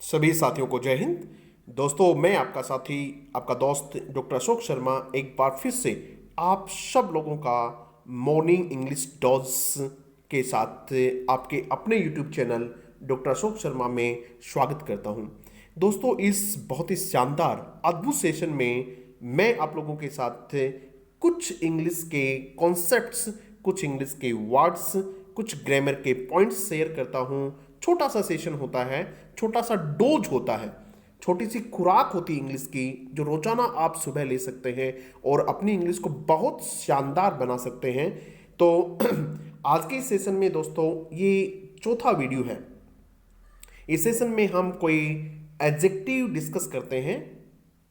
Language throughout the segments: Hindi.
सभी साथियों को जय हिंद। दोस्तों, मैं आपका साथी, आपका दोस्त डॉक्टर अशोक शर्मा एक बार फिर से आप सब लोगों का मॉर्निंग इंग्लिश डॉज के साथ आपके अपने YouTube channel doctor Ashok Sharma में स्वागत करता हूं। दोस्तों, इस बहुत ही शानदार अद्भुत सेशन में मैं आप लोगों के साथ कुछ इंग्लिश के कॉन्सेप्ट्स, कुछ इंग्लिश के वर्ड्स, कुछ ग्रामर के पॉइंट्स शेयर करता हूं। छोटा सा सेशन होता है, छोटा सा डोज होता है, छोटी सी खुराक होती है इंग्लिश की, जो रोजाना आप सुबह ले सकते हैं और अपनी इंग्लिश को बहुत शानदार बना सकते हैं। तो आज के इस सेशन में दोस्तों, ये चौथा वीडियो है। इस सेशन में हम कोई एडजेक्टिव डिस्कस करते हैं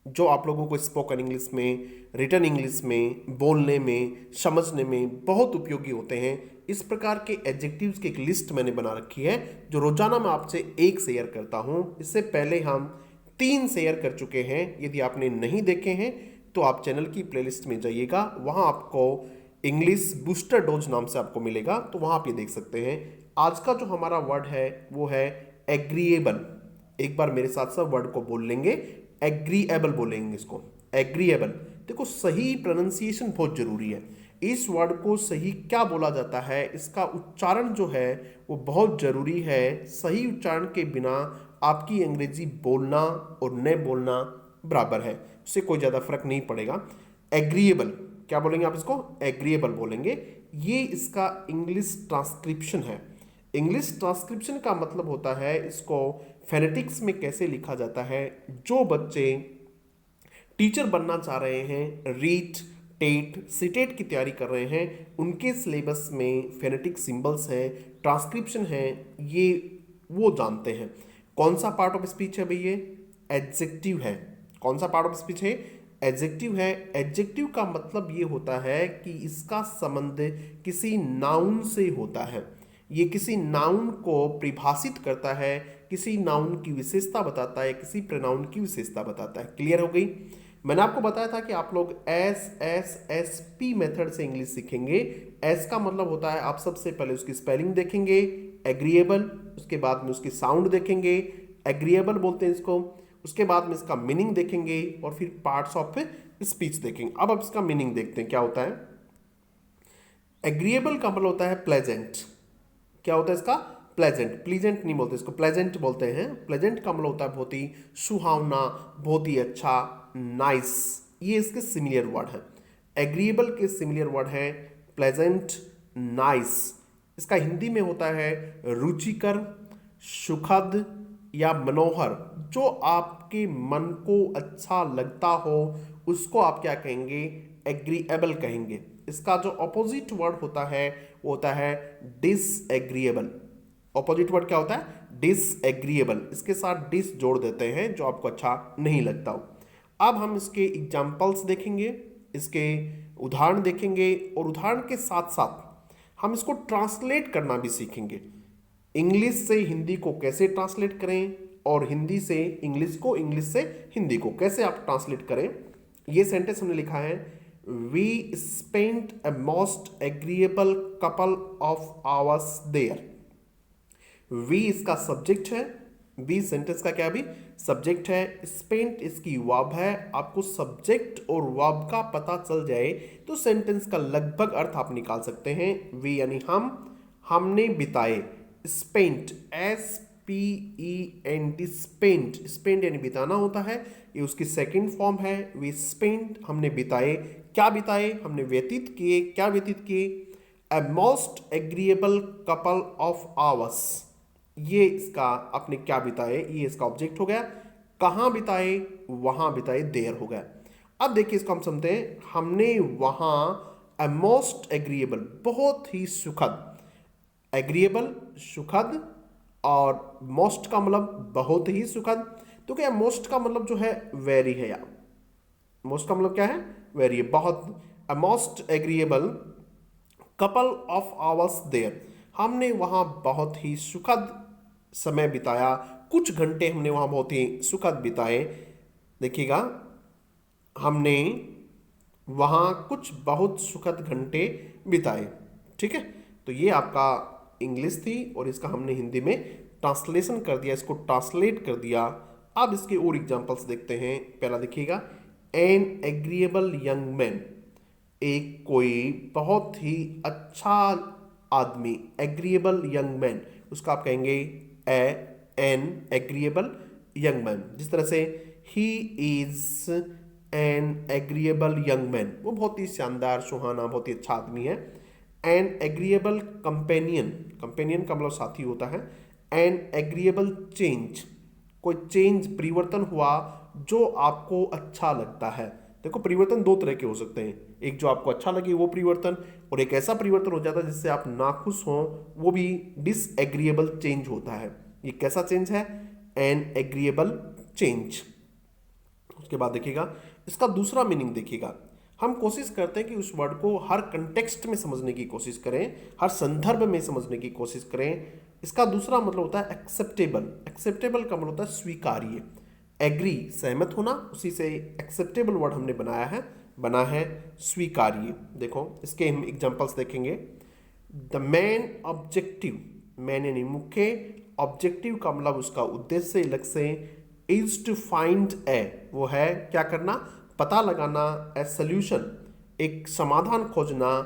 जो आप लोगों को स्पोकन इंग्लिश में, रिटन इंग्लिश में, बोलने में, समझने में बहुत उपयोगी होते हैं। इस प्रकार के एडजेक्टिव्स की एक लिस्ट मैंने बना रखी है जो रोजाना मैं आपसे एक शेयर करता हूं। इससे पहले हम 3 शेयर कर चुके हैं। यदि आपने नहीं देखे हैं तो आप चैनल की प्लेलिस्ट में जाइएगा, वहां आपको इंग्लिश बूस्टर डोज नाम से आपको मिलेगा, तो वहां आप ये देख सकते हैं। आज का जो हमारा वर्ड है वो है एग्रीएबल। एक बार मेरे साथ सब वर्ड को बोल लेंगे, एग्रीएबल बोलेंगे इसको, एग्रीएबल। देखो, सही प्रोनाउंसिएशन बहुत जरूरी है। इस वर्ड को सही क्या बोला जाता है, इसका उच्चारण जो है वो बहुत जरूरी है। सही उच्चारण के बिना आपकी अंग्रेजी बोलना और न बोलना बराबर है, उससे कोई ज्यादा फर्क नहीं पड़ेगा। एग्रीएबल क्या बोलेंगे आप इसको? एग्रीएबल बोलेंगे। ये इसका इंग्लिश ट्रांसक्रिप्शन है। इंग्लिश ट्रांसक्रिप्शन का मतलब होता है, इसको फेनेटिक्स में कैसे लिखा जाता है। जो बच्चे टीचर बनना चाह रहे हैं, रीट, टेट, सीटेट की तैयारी कर रहे हैं, उनके सिलेबस में फेनेटिक सिंबल्स हैं, ट्रांसक्रिप्शन है, ये वो जानते हैं। कौन सा पार्ट ऑफ स्पीच है भाई? ये एडजेक्टिव है। कौन सा पार्ट ऑफ स्पीच है? एडजेक्टिव है। एडजेक्टिव का मतलब ये होता है कि इसका संबंध किसी नाउन से होता है। ये किसी नाउन को परिभाषित करता है, किसी नाउन की विशेषता बताता है, किसी प्रोनाउन की विशेषता बताता है। क्लियर हो गई? मैंने आपको बताया था कि आप लोग एस मेथड से इंग्लिश सीखेंगे। एस का मतलब होता है, आप सबसे पहले उसकी स्पेलिंग देखेंगे, एग्रीएबल, उसके बाद में उसकी साउंड देखेंगे, एग्रीएबल बोलते हैं इसको। उसके बाद में इसका मीनिंग देखेंगे और फिर पार्ट्स ऑफ स्पीच देखेंगे। अब इसका मीनिंग देखते हैं क्या होता है। एग्रीएबल का मतलब होता है प्लेजेंट। क्या होता है इसका? प्लेजेंट। प्लीजेंट नहीं बोलते इसको, प्लेजेंट बोलते हैं। प्लेजेंट का मतलब होता है बहुत ही सुहावना, बहुत ही अच्छा, नाइस। ये इसके सिमिलर वर्ड है। एग्रीएबल के सिमिलर वर्ड है प्लेजेंट, नाइस। इसका हिंदी में होता है रुचिकर, सुखद या मनोहर। जो आपके मन को अच्छा लगता हो उसको आप क्या कहेंगे? एग्रीएबल कहेंगे। इसका जो ऑपोजिट वर्ड होता है वो होता है डिसएग्रीएबल। ऑपोजिट वर्ड क्या होता है? डिसएग्रीएबल। इसके साथ डिस जोड़ देते हैं जो आपको अच्छा नहीं लगता हो। अब हम इसके एग्जाम्पल्स देखेंगे, इसके उदाहरण देखेंगे और उदाहरण के साथ साथ हम इसको ट्रांसलेट करना भी सीखेंगे। इंग्लिश से हिंदी को कैसे ट्रांसलेट करें और हिंदी से इंग्लिश को, इंग्लिश से हिंदी को कैसे आप ट्रांसलेट करें। ये सेंटेंस हमने लिखा है, we spent a most agreeable couple of hours there. We इसका सब्जेक्ट है, वी सेंटेंस का क्या भी सब्जेक्ट है, स्पेंट इसकी वर्ब है। आपको सब्जेक्ट और वर्ब का पता चल जाए तो सेंटेंस का लगभग अर्थ आप निकाल सकते हैं। वी यानी हम, हमने बिताए। स्पेंट, SPENT, स्पेंट, स्पेंट यानी बिताना होता है, ये उसकी सेकंड फॉर्म है। वी स्पेंट, हमने बिताए। क्या बिताए? हमने व्यतीत किए। क्या व्यतीत किए? अ most agreeable couple of hours. ये इसका आपने क्या बिताए, ये इसका ऑब्जेक्ट हो गया। कहां बिताए? वहां बिताए, देयर हो गया। अब देखिए इसको हम समझते हैं। हमने वहां अ मोस्ट एग्रीएबल, बहुत ही सुखद, एग्रीएबल सुखद, और मोस्ट का मतलब बहुत ही सुखद। तो क्या मोस्ट का मतलब जो है वेरी है यार। मोस्ट का मतलब क्या है? वेरी है, बहुत। A most agreeable couple of hours there, हमने वहां बहुत ही सुखद समय बिताया। कुछ घंटे हमने वहां बहुत ही सुखद बिताए। देखिएगा, हमने वहां कुछ बहुत सुखद घंटे बिताए। ठीक है, तो ये आपका इंग्लिश थी और इसका हमने हिंदी में ट्रांसलेशन कर दिया, इसको ट्रांसलेट कर दिया। अब इसके और एग्जांपल्स देखते हैं। पहला देखिएगा, एन एग्रीएबल यंग मैन, एक कोई बहुत ही अच्छा आदमी, एग्रीएबल यंग मैन, उसका आप कहेंगे एन एग्रीएबल यंग मैन। जिस तरह से he is an agreeable young man, वो बहुत ही शानदार, सुहाना, बहुत ही अच्छा आदमी है। एन एग्रीएबल कंपेनियन, कंपेनियन का मतलब साथी होता है। एन एग्रीएबल चेंज, कोई चेंज, परिवर्तन हुआ जो आपको अच्छा लगता है। देखो परिवर्तन दो तरह के हो सकते हैं, एक जो आपको अच्छा लगे वो परिवर्तन, और एक ऐसा परिवर्तन हो जाता है जिससे आप नाखुश हो, वो भी डिसएग्रीएबल चेंज होता है। ये कैसा चेंज है? An agreeable change. उसके बाद देखिएगा, इसका दूसरा मीनिंग देखिएगा। हम कोशिश करते हैं कि उस वर्ड को हर कंटेक्स्ट में समझने की कोशिश करें, हर संदर्भ में समझने की कोशिश करें। इसका दूसरा मतलब होता है एक्सेप्टेबल। एक्सेप्टेबल का मतलब होता है स्वीकार्य। एग्री सहमत होना, उसी से एक्सेप्टेबल वर्ड हमने बना है स्वीकार्य। देखो इसके हम एग्जांपल्स देखेंगे। द मेन ऑब्जेक्टिव, मैन यानी मुख्य, ऑब्जेक्टिव का मतलब उसका उद्देश्य, लक्ष्य, इज टू फाइंड ए, वो है क्या करना, पता लगाना, ए सोल्यूशन, एक समाधान खोजना,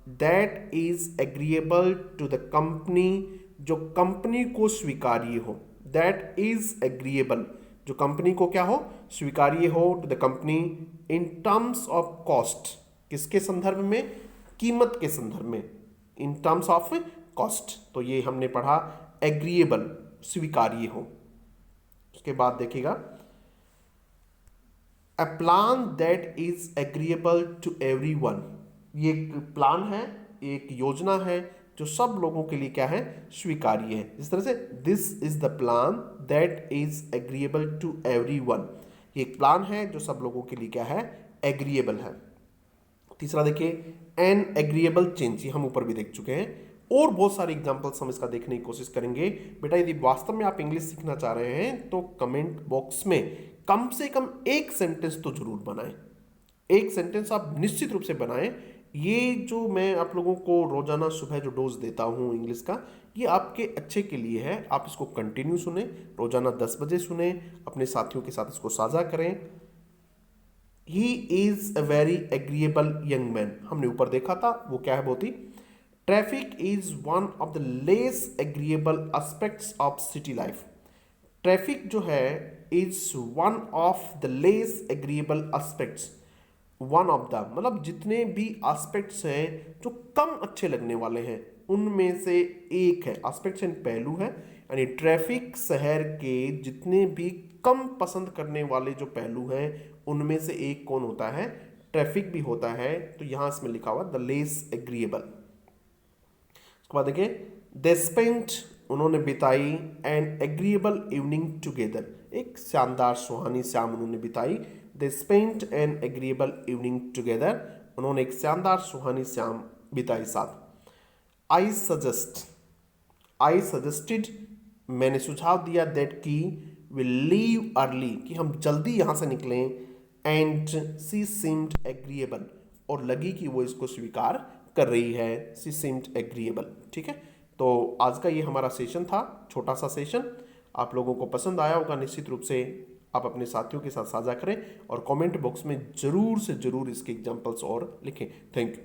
that is agreeable to the company, जो कंपनी को स्वीकार्य हो। दैट इज एग्रीएबल, जो कंपनी को क्या हो, स्वीकार्य हो, to the company, in terms of cost, किसके संदर्भ में, कीमत के संदर्भ में, इन टर्म्स ऑफ कॉस्ट। तो ये हमने पढ़ा एग्रीएबल, स्वीकार्य हो। उसके बाद देखिएगा, a plan that is agreeable to everyone, ये एक प्लान है, एक योजना है जो सब लोगों के लिए क्या है, स्वीकार्य है। इस तरह से this is the plan that is agreeable to everyone, ये एक प्लान है जो सब लोगों के लिए क्या है, एग्रीएबल है। तीसरा देखिए, एन एग्रीएबल चेंज, ये हम ऊपर भी देख चुके हैं, और बहुत सारे एग्जांपल्स हम इसका देखने की कोशिश करेंगे। बेटा यदि वास्तव में आप इंग्लिश सीखना चाह रहे हैं तो कमेंट बॉक्स में कम से कम एक सेंटेंस तो जरूर बनाएं, एक सेंटेंस आप निश्चित रूप से बनाएं। ये जो मैं आप लोगों को रोजाना सुबह जो डोज देता हूं इंग्लिश का, ये आपके अच्छे के लिए है। आप इसको कंटिन्यू सुने, रोजाना 10 बजे सुने, अपने साथियों के साथ इसको साझा करें। He is a very agreeable young man, हमने ऊपर देखा था, वो क्या है, बहुत ही। Traffic is one of the less agreeable aspects of city life, traffic जो है is one of the less agreeable aspects, one of the मतलब जितने भी एस्पेक्ट्स हैं जो कम अच्छे लगने वाले हैं उनमें से एक है। एस्पेक्ट्स एंड पहलू है, यानी ट्रैफिक शहर के जितने भी कम पसंद करने वाले जो पहलू हैं उनमें से एक कौन होता है, ट्रैफिक भी होता है। तो यहां इसमें लिखा हुआ द लेस एग्रीएबल। उसके बाद देखिए, दे स्पेंट, उन्होंने बिताई, एन एग्रीएबल इवनिंग टुगेदर, एक शानदार सुहानी शाम उन्होंने बिताई। They spent an agreeable evening together, उन्होंने एक शानदार सुहानी शाम बिताई साथ। आई सजेस्ट, आई सजेस्टेड, मैंने सुझाव दिया, दैट की विल लीव अर्ली, कि हम जल्दी यहां से निकलें। एंड सी सीम्ड एग्रीएबल, और लगी कि वो इसको स्वीकार कर रही है, सी सीम्ड एग्रीएबल। ठीक है, तो आज का ये हमारा सेशन था, छोटा सा सेशन, आप लोगों को पसंद आया होगा। निश्चित रूप से आप अपने साथियों के साथ साझा करें और कमेंट बॉक्स में जरूर से जरूर इसके एग्जांपल्स और लिखें। Thank you.